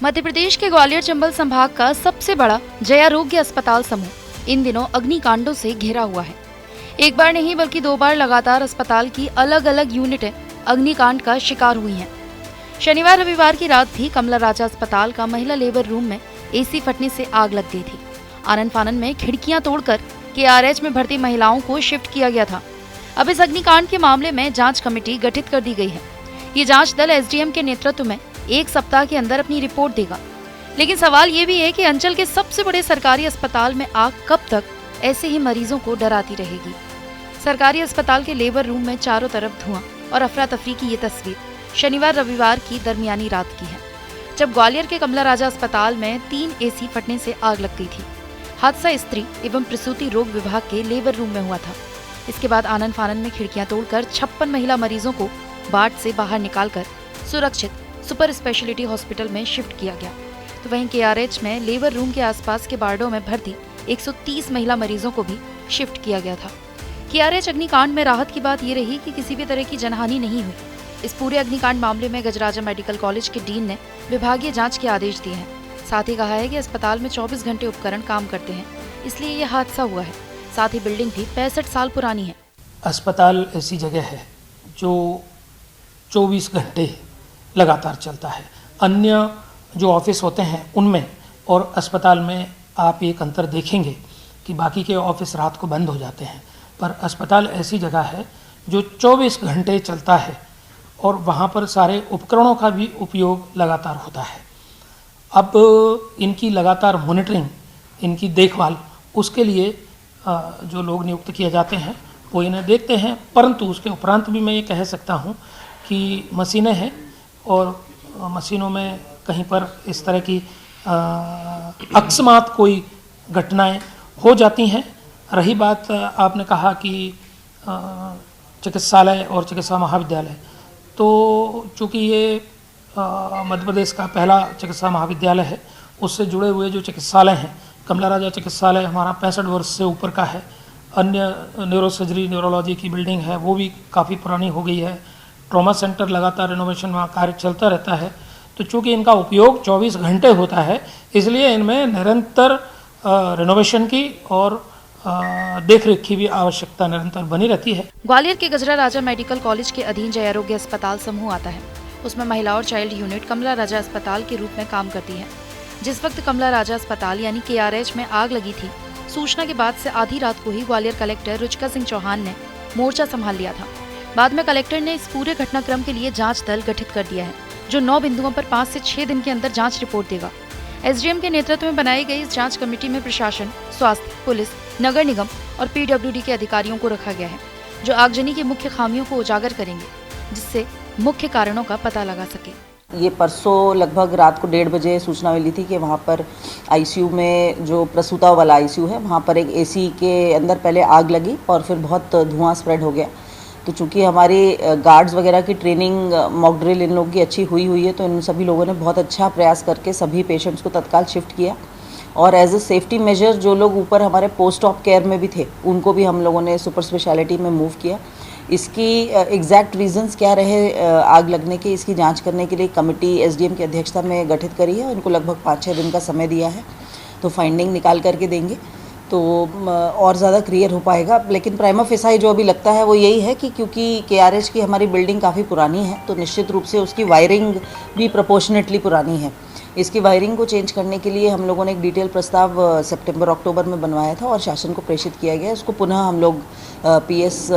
मध्य प्रदेश के ग्वालियर चंबल संभाग का सबसे बड़ा जयारोग्य अस्पताल समूह इन दिनों अग्निकांडों से घिरा हुआ है। एक बार नहीं बल्कि 2 बार लगातार अस्पताल की अलग अलग यूनिटें अग्निकांड का शिकार हुई हैं। शनिवार रविवार की रात भी कमला राजा अस्पताल का महिला लेबर रूम में एसी फटने से आग लग गई थी। आनन फानन में खिड़कियां तोड़कर केआरएच में भर्ती महिलाओं को शिफ्ट किया गया था। अब इस अग्निकांड के मामले में जांच कमेटी गठित कर दी गई है। ये जांच दल एसडीएम के नेतृत्व में 1 सप्ताह के अंदर अपनी रिपोर्ट देगा। लेकिन सवाल ये भी है कि अंचल के सबसे बड़े सरकारी अस्पताल में आग कब तक ऐसे ही मरीजों को डराती रहेगी। सरकारी अस्पताल के लेबर रूम में चारों तरफ धुआं और अफरा तफरी की ये तस्वीर शनिवार रविवार की दरमियानी रात की है, जब ग्वालियर के कमला राजा अस्पताल में 3 एसी फटने से आग लग गई थी। हादसा स्त्री एवं प्रसूति रोग विभाग के लेबर रूम में हुआ था। इसके बाद आनन फानन में खिड़कियां तोड़कर 56 महिला मरीजों को वार्ड से बाहर निकालकर सुरक्षित सुपर स्पेशलिटी हॉस्पिटल में शिफ्ट किया गया। तो वहीं केआरएच में लेबर रूम के आसपास के वार्डों में भर्ती 130 महिला मरीजों को भी शिफ्ट किया गया था। केआरएच अग्निकांड में राहत की बात ये रही कि किसी भी तरह की जनहानि नहीं हुई। इस पूरे अग्निकांड मामले में गजराजा मेडिकल कॉलेज के डीन ने विभागीय जांच के आदेश दिए हैं। साथ ही कहा है कि अस्पताल में 24 घंटे उपकरण काम करते हैं, इसलिए ये हादसा हुआ है। साथ ही बिल्डिंग भी 65 साल पुरानी है। अस्पताल ऐसी जगह है जो 24 घंटे लगातार चलता है। अन्य जो ऑफिस होते हैं उनमें और अस्पताल में आप एक अंतर देखेंगे कि बाकी के ऑफिस रात को बंद हो जाते हैं, पर अस्पताल ऐसी जगह है जो 24 घंटे चलता है और वहाँ पर सारे उपकरणों का भी उपयोग लगातार होता है। अब इनकी लगातार मॉनिटरिंग, इनकी देखभाल, उसके लिए जो लोग नियुक्त किए जाते हैं वो इन्हें देखते हैं। परंतु उसके उपरांत भी मैं ये कह सकता हूँ कि मशीनें हैं और मशीनों में कहीं पर इस तरह की अकस्मात कोई घटनाएं हो जाती हैं। रही बात आपने कहा कि चिकित्सालय और चिकित्सा महाविद्यालय, तो चूँकि ये मध्य प्रदेश का पहला चिकित्सा महाविद्यालय है, उससे जुड़े हुए जो चिकित्सालय हैं, कमला राजा चिकित्सालय हमारा 65 वर्ष से ऊपर का है। अन्य न्यूरोसर्जरी न्यूरोलॉजी की बिल्डिंग है, वो भी काफ़ी पुरानी हो गई है। ट्रॉमा सेंटर लगातार रिनोवेशन वहाँ कार्य चलता रहता है। तो चूँकि इनका उपयोग 24 घंटे होता है, इसलिए इनमें निरंतर रिनोवेशन की और देखरेख की भी आवश्यकता निरंतर बनी रहती है। ग्वालियर के गजरा राजा मेडिकल कॉलेज के अधीन जयारोग्य अस्पताल समूह आता है। उसमें महिला और चाइल्ड यूनिट कमला राजा अस्पताल के रूप में काम करती है। जिस वक्त कमला राजा अस्पताल यानी केआरएच में आग लगी थी, सूचना के बाद से आधी रात को ही ग्वालियर कलेक्टर रुचिका सिंह चौहान ने मोर्चा संभाल लिया था। बाद में कलेक्टर ने इस पूरे घटनाक्रम के लिए जांच दल गठित कर दिया है, जो 9 बिंदुओं पर 5 से 6 दिन के अंदर जांच रिपोर्ट देगा। एसडीएम के नेतृत्व में बनाई गई इस जांच कमेटी में प्रशासन, स्वास्थ्य, पुलिस, नगर निगम और पीडब्ल्यूडी के अधिकारियों को रखा गया है, जो आगजनी की मुख्य खामियों को उजागर करेंगे, जिससे मुख्य कारणों का पता लगा सके। ये परसों लगभग रात को 1:30 बजे सूचना मिली थी कि वहाँ पर आईसीयू में, जो प्रसूता वाला आईसीयू है, वहाँ पर एक एसी के अंदर पहले आग लगी और फिर बहुत धुआं स्प्रेड हो गया। तो चूँकि हमारी गार्ड्स वगैरह की ट्रेनिंग, मॉक ड्रिल इन लोगों की अच्छी हुई है, तो इन सभी लोगों ने बहुत अच्छा प्रयास करके सभी पेशेंट्स को तत्काल शिफ्ट किया। और एज ए सेफ्टी मेजर जो लोग ऊपर हमारे पोस्ट ऑप केयर में भी थे, उनको भी हम लोगों ने सुपर स्पेशलिटी में मूव किया। इसकी एग्जैक्ट रीजंस क्या रहे आग लगने के, इसकी जांच करने के लिए कमेटी एसडीएम की अध्यक्षता में गठित करी है। उनको लगभग 5-6 दिन का समय दिया है, तो फाइंडिंग निकाल करके देंगे तो और ज़्यादा क्लियर हो पाएगा। लेकिन प्राइमा फेसाई जो अभी लगता है वो यही है कि क्योंकि केआरएच की हमारी बिल्डिंग काफ़ी पुरानी है, तो निश्चित रूप से उसकी वायरिंग भी प्रोपोर्शनेटली पुरानी है। इसकी वायरिंग को चेंज करने के लिए हम लोगों ने एक डिटेल प्रस्ताव सितंबर-अक्टूबर में बनवाया था और शासन को प्रेषित किया गया। उसको पुनः हम लोग पीएस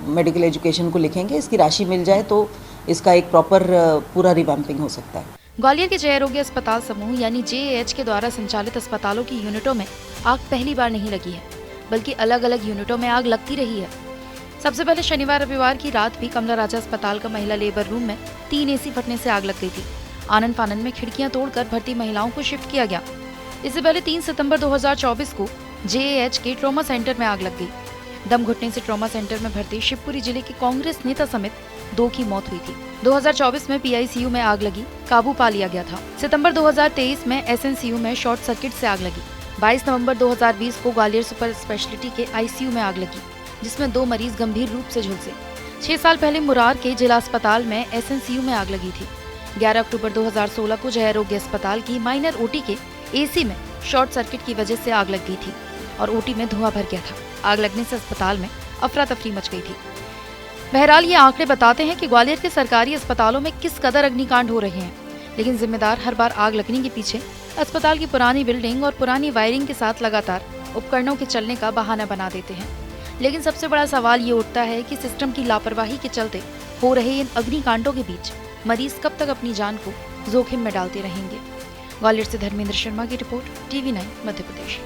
मेडिकल एजुकेशन को लिखेंगे। इसकी राशि मिल जाए तो इसका एक प्रॉपर पूरा रिवैम्पिंग हो सकता है। ग्वालियर के जयारोग्य अस्पताल समूह यानी जेएएच के द्वारा संचालित अस्पतालों की यूनिटों में आग पहली बार नहीं लगी है, बल्कि अलग अलग यूनिटों में आग लगती रही है। सबसे पहले शनिवार रविवार की रात भी कमला राजा अस्पताल का महिला लेबर रूम में 3 एसी फटने से आग लग गई थी। आनन फानन में खिड़कियां तोड़कर भर्ती महिलाओं को शिफ्ट किया गया। इससे पहले 3 सितंबर 2024 को जेएएच के ट्रॉमा सेंटर में आग लग गई। दम घुटने से ट्रॉमा सेंटर में भर्ती शिवपुरी जिले के कांग्रेस नेता समेत 2 की मौत हुई थी। 2024 में पीआईसीयू में आग लगी, काबू पा लिया गया था। सितंबर 2023 में एसएनसीयू में शॉर्ट सर्किट से आग लगी। 22 नवंबर 2020 को ग्वालियर सुपर स्पेशलिटी के आईसीयू में आग लगी, जिसमें 2 मरीज गंभीर रूप से झुलसे। 6 साल पहले मुरार के जिला अस्पताल में एसएनसीयू में आग लगी थी। 11 अक्टूबर 2016 को जय आरोग्य अस्पताल की माइनर ओटी के एसी में शॉर्ट सर्किट की वजह से आग लग गई थी और ओटी में धुआं भर गया था। आग लगने से अस्पताल में अफरा तफरी मच गई थी। बहरहाल ये आंकड़े बताते हैं कि ग्वालियर के सरकारी अस्पतालों में किस कदर अग्निकांड हो रहे हैं, लेकिन जिम्मेदार हर बार आग लगने के पीछे अस्पताल की पुरानी बिल्डिंग और पुरानी वायरिंग के साथ लगातार उपकरणों के चलने का बहाना बना देते हैं। लेकिन सबसे बड़ा सवाल ये उठता है कि सिस्टम की लापरवाही के चलते हो रहे इन अग्निकांडों के बीच मरीज कब तक अपनी जान को जोखिम में डालते रहेंगे। ग्वालियर से धर्मेंद्र शर्मा की रिपोर्ट, TV9 मध्य प्रदेश।